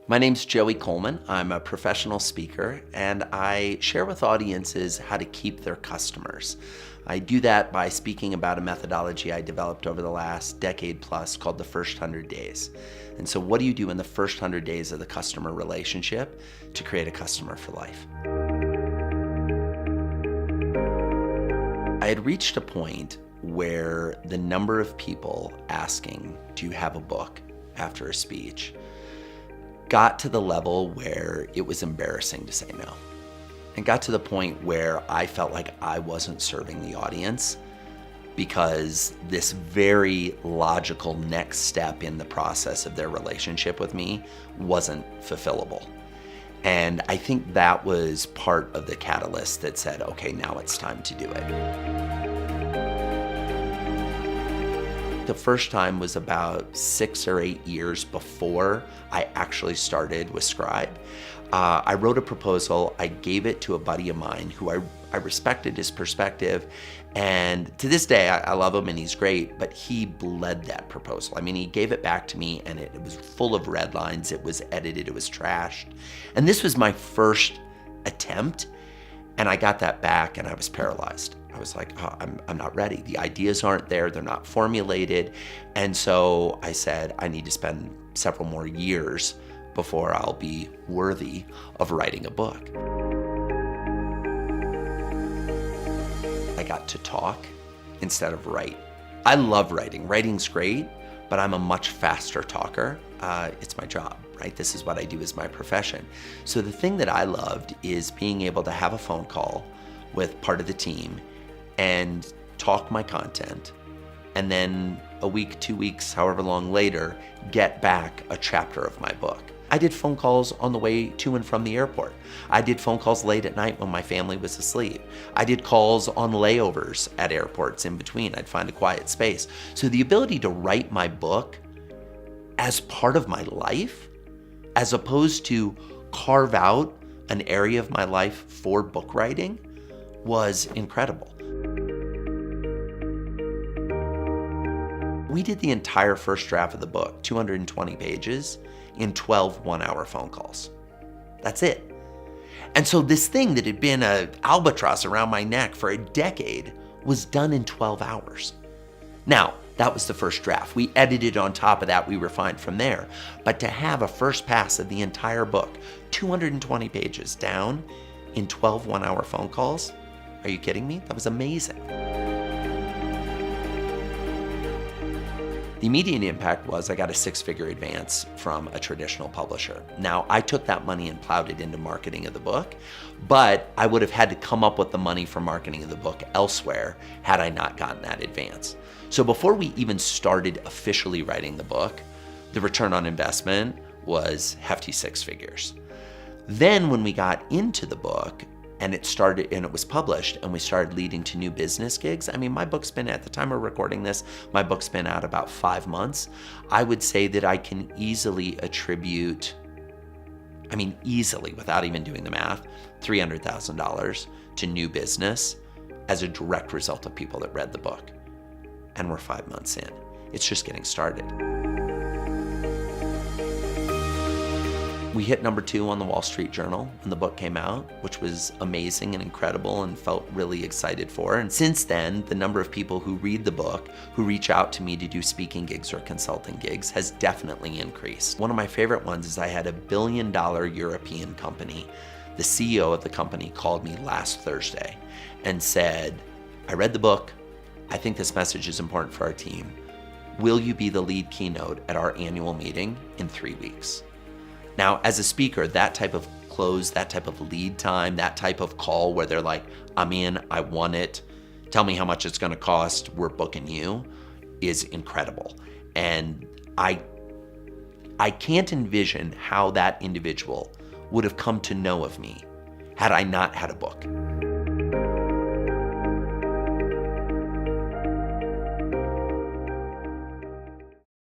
My name's Joey Coleman. I'm a professional speaker, and I share with audiences how to keep their customers. I do that by speaking about a methodology I developed over the last decade plus called the first 100 days. And so what do you do in the first 100 days of the customer relationship to create a customer for life? I had reached a point where the number of people asking, "Do you have a book?" after a speech got to the level where it was embarrassing to say no. And got to the point where I felt like I wasn't serving the audience because this very logical next step in the process of their relationship with me wasn't fulfillable. And I think that was part of the catalyst that said, okay, now it's time to do it. The first time was about 6 or 8 years before I actually started with Scribe. I wrote a proposal, I gave it to a buddy of mine who I respected his perspective, and to this day I love him and he's great, but he bled that proposal. I mean, he gave it back to me and it was full of red lines, it was edited, it was trashed. And this was my first attempt, and I got that back and I was paralyzed. I was like, oh, I'm not ready. The ideas aren't there, they're not formulated. And so I said, I need to spend several more years before I'll be worthy of writing a book. I got to talk instead of write. I love writing. Writing's great, but I'm a much faster talker. It's my job, right? This is what I do as my profession. So the thing that I loved is being able to have a phone call with part of the team and talk my content, and then a week, 2 weeks, however long later, get back a chapter of my book. I did phone calls on the way to and from the airport. I did phone calls late at night when my family was asleep. I did calls on layovers at airports in between. I'd find a quiet space. So the ability to write my book as part of my life, as opposed to carve out an area of my life for book writing, was incredible. We did the entire first draft of the book, 220 pages, in 12 one-hour phone calls. That's it. And so this thing that had been an albatross around my neck for a decade was done in 12 hours. Now, that was the first draft. We edited on top of that, we refined from there. But to have a first pass of the entire book, 220 pages down in 12 one-hour phone calls, are you kidding me? That was amazing. The immediate impact was I got a 6-figure advance from a traditional publisher. Now, I took that money and plowed it into marketing of the book, but I would have had to come up with the money for marketing of the book elsewhere had I not gotten that advance. So before we even started officially writing the book, the return on investment was hefty 6 figures. Then when we got into the book, and it was published, and we started leading to new business gigs. I mean, my book's been, at the time of recording this, my book's been out about 5 months. I would say that I can easily attribute, easily, without even doing the math, $300,000 to new business as a direct result of people that read the book. And we're 5 months in. It's just getting started. We hit number 2 on the Wall Street Journal when the book came out, which was amazing and incredible and felt really excited for. And since then, the number of people who read the book, who reach out to me to do speaking gigs or consulting gigs, has definitely increased. One of my favorite ones is I had a $1 billion European company. The CEO of the company called me last Thursday and said, I read the book. I think this message is important for our team. Will you be the lead keynote at our annual meeting in 3 weeks? Now, as a speaker, that type of close, that type of lead time, that type of call where they're like, I'm in, I want it, tell me how much it's gonna cost, we're booking you, is incredible. And I can't envision how that individual would have come to know of me had I not had a book.